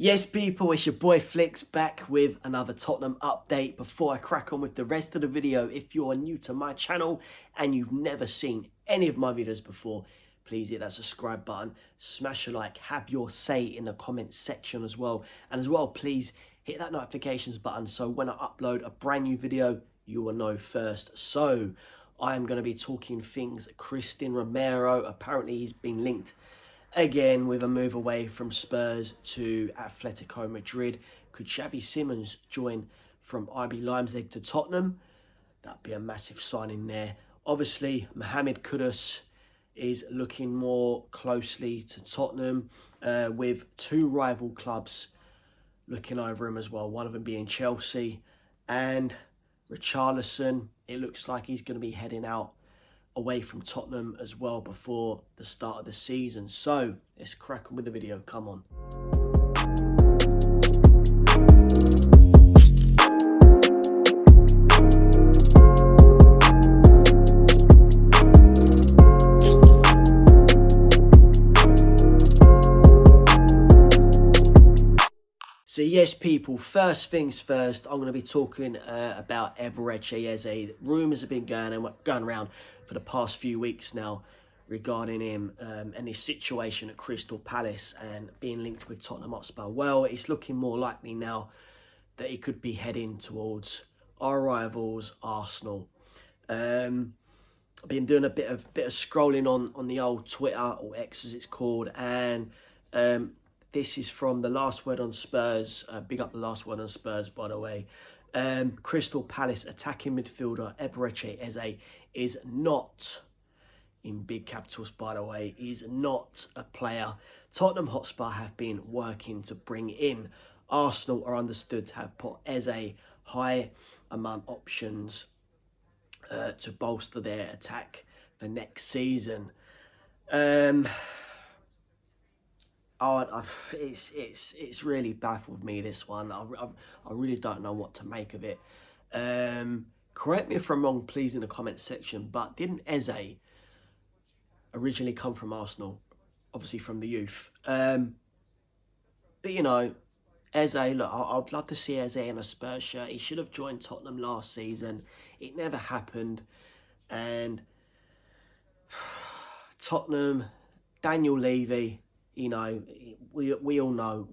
Yes, people, it's your boy Flicks back with another Tottenham update. Before I crack on with the rest of the video, if you are new to my channel and you've never seen any of my videos before, please hit that subscribe button, smash a like, have your say in the comments section as well. And as well, please hit that notifications button so when I upload a brand new video, you will know first. So I am going to be talking things Cristain Romero. Apparently he's been linked again with a move away from Spurs to Athletico Madrid. Could Xavi Simons join from RB Leipzig to Tottenham? That'd be a massive signing there. Obviously, Mohammed Kudus is looking more closely to Tottenham with two rival clubs looking over him as well. One of them being Chelsea, and Richarlison, it looks like he's going to be heading out away from Tottenham as well before the start of the season. So let's crack on with the video. Come on. So yes, people, first things first, I'm going to be talking about Eberechi Eze. Rumours have been going around for the past few weeks now regarding him and his situation at Crystal Palace and being linked with Tottenham Hotspur. Well, it's looking more likely now that he could be heading towards our rivals, Arsenal. I've been doing a bit of scrolling on the old Twitter, or X as it's called, and this is from the Last Word on Spurs. Big up the Last Word on Spurs, by the way. Crystal Palace attacking midfielder Eberechi Eze is not, in big capitals by the way, is not a player Tottenham Hotspur have been working to bring in. Arsenal are understood to have put Eze high among options to bolster their attack for next season. It's really baffled me, this one. I really don't know what to make of it. Correct me if I'm wrong, please, in the comment section, but didn't Eze originally come from Arsenal? Obviously from the youth. But you know, Eze, look, I'd love to see Eze in a Spurs shirt. He should have joined Tottenham last season. It never happened. And Tottenham, Daniel Levy, you know, we all know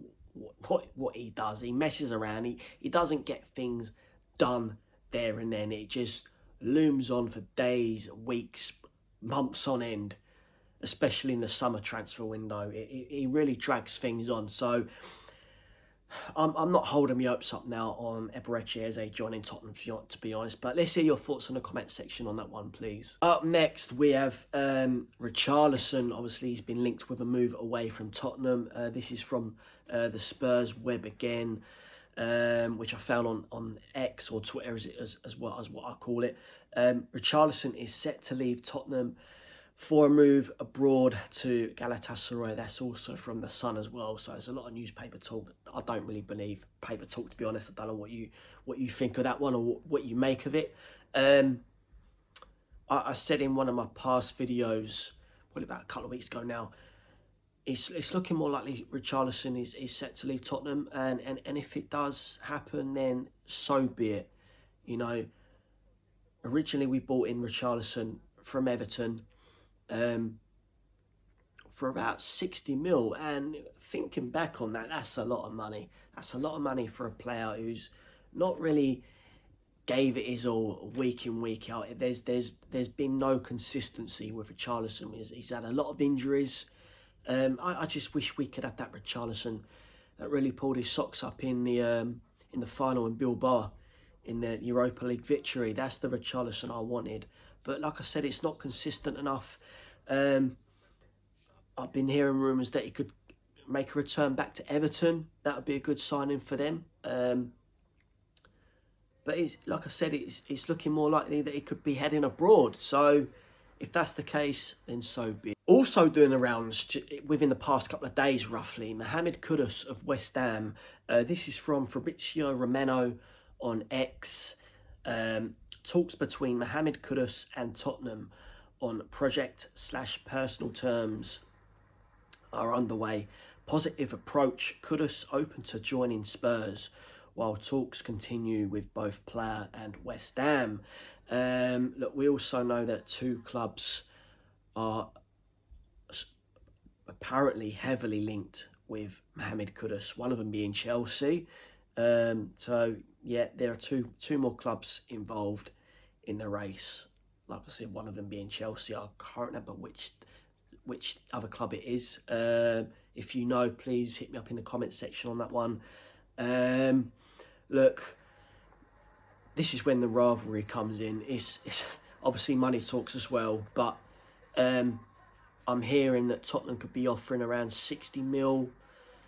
what he does. He messes around. He doesn't get things done there and then. It just looms on for days, weeks, months on end, especially in the summer transfer window. He really drags things on. So I'm not holding my hopes up now on Eberechi Eze joining Tottenham, to be honest. But let's hear your thoughts in the comment section on that one, please. Up next, we have Richarlison. Obviously, he's been linked with a move away from Tottenham. This is from the Spurs web again, which I found on X, or Twitter as what I call it. Richarlison is set to leave Tottenham for a move abroad to Galatasaray. That's also from The Sun as well. So there's a lot of newspaper talk. I don't really believe paper talk, to be honest. I don't know what you think of that one, or what you make of it. I said in one of my past videos, probably about a couple of weeks ago now, it's looking more likely Richarlison is set to leave Tottenham, and if it does happen, then so be it. You know, originally we bought in Richarlison from Everton for about 60 mil, and thinking back on that, that's a lot of money. That's a lot of money for a player who's not really gave it his all week in, week out. There's been no consistency with Richarlison. He's had a lot of injuries. I just wish we could have that Richarlison that really pulled his socks up in the final in Bilbao in the Europa League victory. That's the Richarlison I wanted. But like I said, it's not consistent enough. I've been hearing rumours that he could make a return back to Everton. That would be a good signing for them. But like I said, it's looking more likely that he could be heading abroad. So if that's the case, then so be it. Also doing the rounds within the past couple of days, roughly, Mohammed Kudus of West Ham. This is from Fabrizio Romano on X. Talks between Mohammed Kudus and Tottenham on project/personal terms are underway. positive approach. Kudus open to joining Spurs, while talks continue with both player and West Ham. Look, we also know that two clubs are apparently heavily linked with Mohammed Kudus, one of them being Chelsea. So yeah, there are two more clubs involved in the race. Like I said, one of them being Chelsea. I can't remember which other club it is. If you know, please hit me up in the comment section on that one. Look, this is when the rivalry comes in. It's obviously money talks as well, but I'm hearing that Tottenham could be offering around 60 mil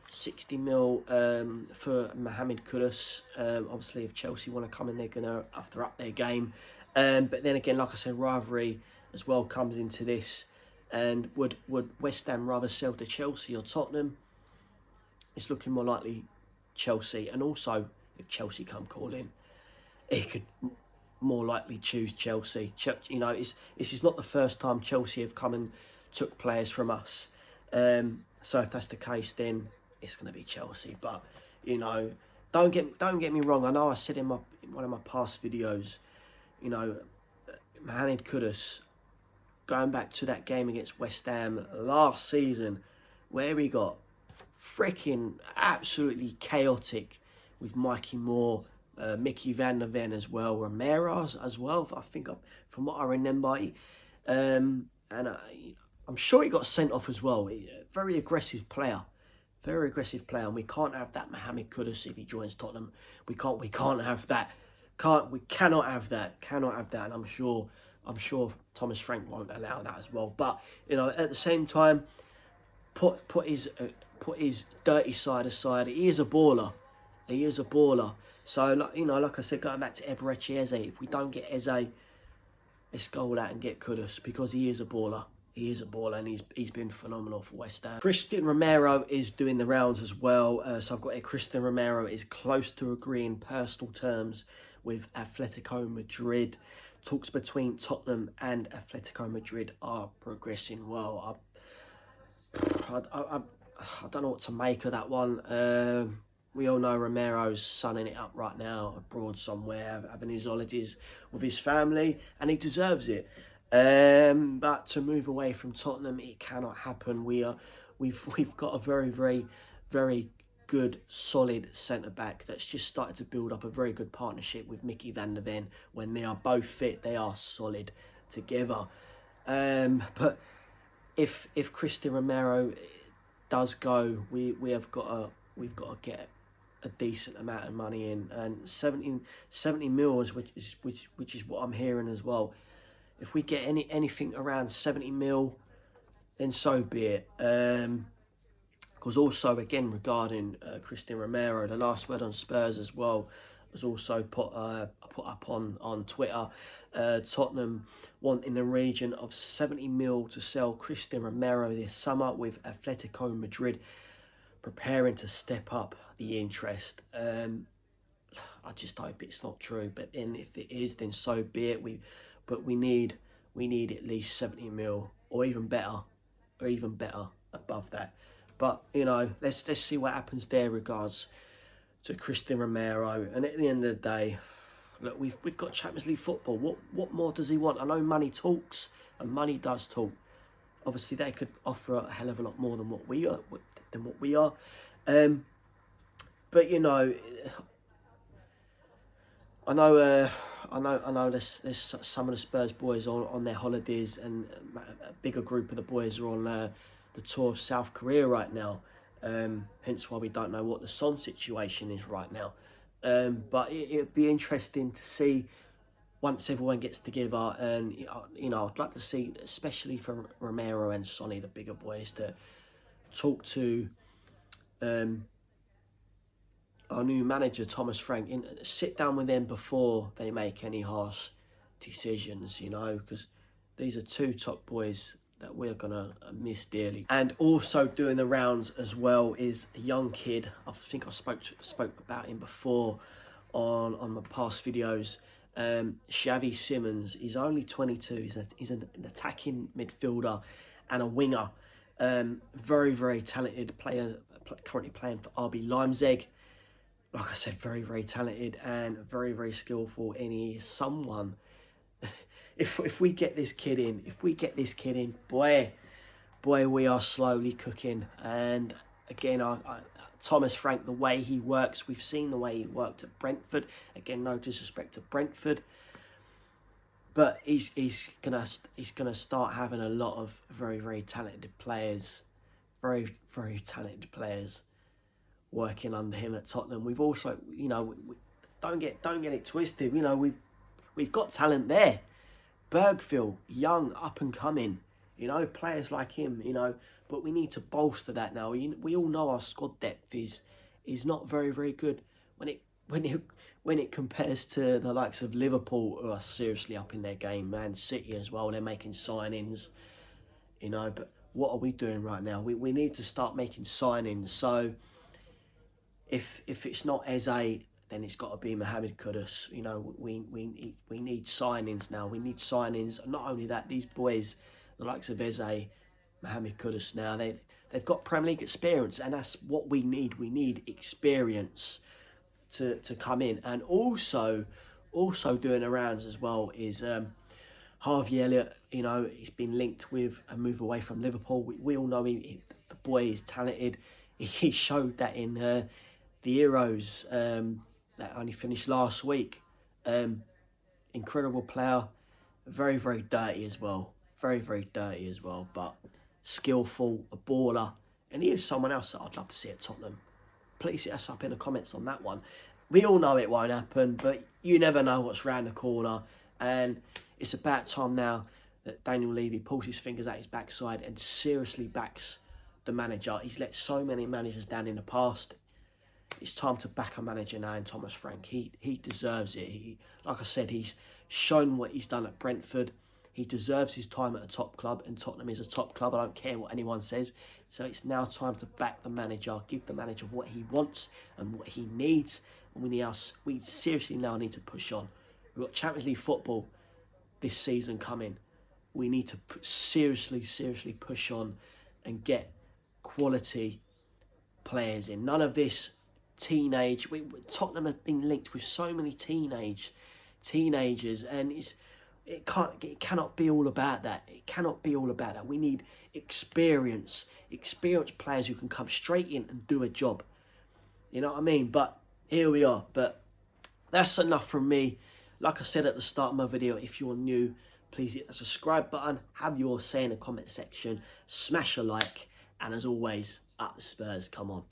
for Mohammed Kudus. Obviously, if Chelsea want to come in, they're going to have to up their game. But then again, like I said, rivalry as well comes into this. And would West Ham rather sell to Chelsea or Tottenham? It's looking more likely Chelsea. And also, if Chelsea come calling, he could more likely choose Chelsea. You know, this is not the first time Chelsea have come and took players from us. So if that's the case, then it's going to be Chelsea. But you know, don't get me wrong. I know I said in one of my past videos, you know, Mohammed Kudus, going back to that game against West Ham last season, where he got freaking absolutely chaotic with Mikey Moore, Mickey Van der Ven as well, Romero as well. I think from what I remember, I'm sure he got sent off as well. Very aggressive player, and we can't have that Mohammed Kudus if he joins Tottenham. We can't have that. We cannot have that. And I'm sure Thomas Frank won't allow that as well. But you know, at the same time, put his dirty side aside. He is a baller. So like I said, going back to Eberechi Eze, if we don't get Eze, let's go all out and get Kudus, because he is a baller. And he's been phenomenal for West Ham. Cristain Romero is doing the rounds as well. So I've got here, Cristain Romero is close to agreeing personal terms with Athletico Madrid. Talks between Tottenham and Athletico Madrid are progressing well. I don't know what to make of that one. We all know Romero's sunning it up right now abroad somewhere, having his holidays with his family, and he deserves it. But to move away from Tottenham, it cannot happen. We've got a very, very, very good, solid centre-back that's just started to build up a very good partnership with Mickey Van der Ven. When they are both fit, they are solid together. But if Cristain Romero does go, we've got to get a decent amount of money in, and 70 mils, which is what I'm hearing as well. If we get anything around 70 mil, then so be it. Because also, again, regarding Cristain Romero, the last word on Spurs as well was also put up on Twitter. Tottenham want in the region of 70 mil to sell Cristain Romero this summer, with Athletico Madrid preparing to step up the interest. I just hope it's not true, but then if it is, then so be it. We need at least 70 mil, or even better above that. But you know, let's see what happens there regards to Cristain Romero. And at the end of the day, look, we've got Champions League football. What more does he want? I know money talks, and money does talk. Obviously, they could offer a hell of a lot more than what we are. But you know, I know. There's some of the Spurs boys on their holidays, and a bigger group of the boys are on the tour of South Korea right now. Hence why we don't know what the Son situation is right now. But it'd be interesting to see once everyone gets together, and you know, I'd like to see, especially for Romero and Sonny, the bigger boys, to talk to our new manager Thomas Frank, sit down with them before they make any harsh decisions, you know, because these are two top boys that we're gonna miss dearly. And also doing the rounds as well is a young kid. I think I spoke about him before on my past videos. Xavi Simons. He's only 22. He's an attacking midfielder and a winger. Very, very talented player, currently playing for RB Leipzig. Like I said, very, very talented and very, very skillful. And he is someone, if we get this kid in, boy, we are slowly cooking. And again, Thomas Frank, the way he works, we've seen the way he worked at Brentford. Again, no disrespect to Brentford, but he's gonna start having a lot of very, very talented players, very, very talented players working under him at Tottenham. We've also, don't get it twisted. We've got talent there. Bergville, young, up and coming. Players like him. But we need to bolster that now. We all know our squad depth is not very, very good when it compares to the likes of Liverpool, who are seriously up in their game. Man City as well. They're making signings. But what are we doing right now? We need to start making signings. So if it's not Eze, then it's got to be Mohammed Kudus. We need signings now. We need signings. Not only that, these boys, the likes of Eze, Mohammed Kudus now, they've got Premier League experience, and that's what we need. We need experience to come in. And also doing the rounds as well is Harvey Elliott. He's been linked with a move away from Liverpool. We all know the boy is talented. He showed that in the Euros that only finished last week. Incredible player, very, very dirty as well. Very, very dirty as well, but skillful, a baller, and he is someone else that I'd love to see at Tottenham. Please hit us up in the comments on that one. We all know it won't happen, but you never know what's round the corner, and it's about time now that Daniel Levy pulls his fingers at his backside and seriously backs the manager. He's let so many managers down in the past. It's time to back a manager now in Thomas Frank. He deserves it. Like I said, he's shown what he's done at Brentford. He deserves his time at a top club, and Tottenham is a top club. I don't care what anyone says. So it's now time to back the manager, give the manager what he wants and what he needs. And we seriously now need to push on. We've got Champions League football this season coming. We need to seriously push on and get quality players in. None of this teenage. Tottenham has been linked with so many teenagers, and it cannot be all about that. It cannot be all about that. We need experienced players who can come straight in and do a job. You know what I mean? But here we are. But that's enough from me. Like I said at the start of my video, if you're new, please hit the subscribe button. Have your say in the comment section. Smash a like. And as always, up the Spurs. Come on.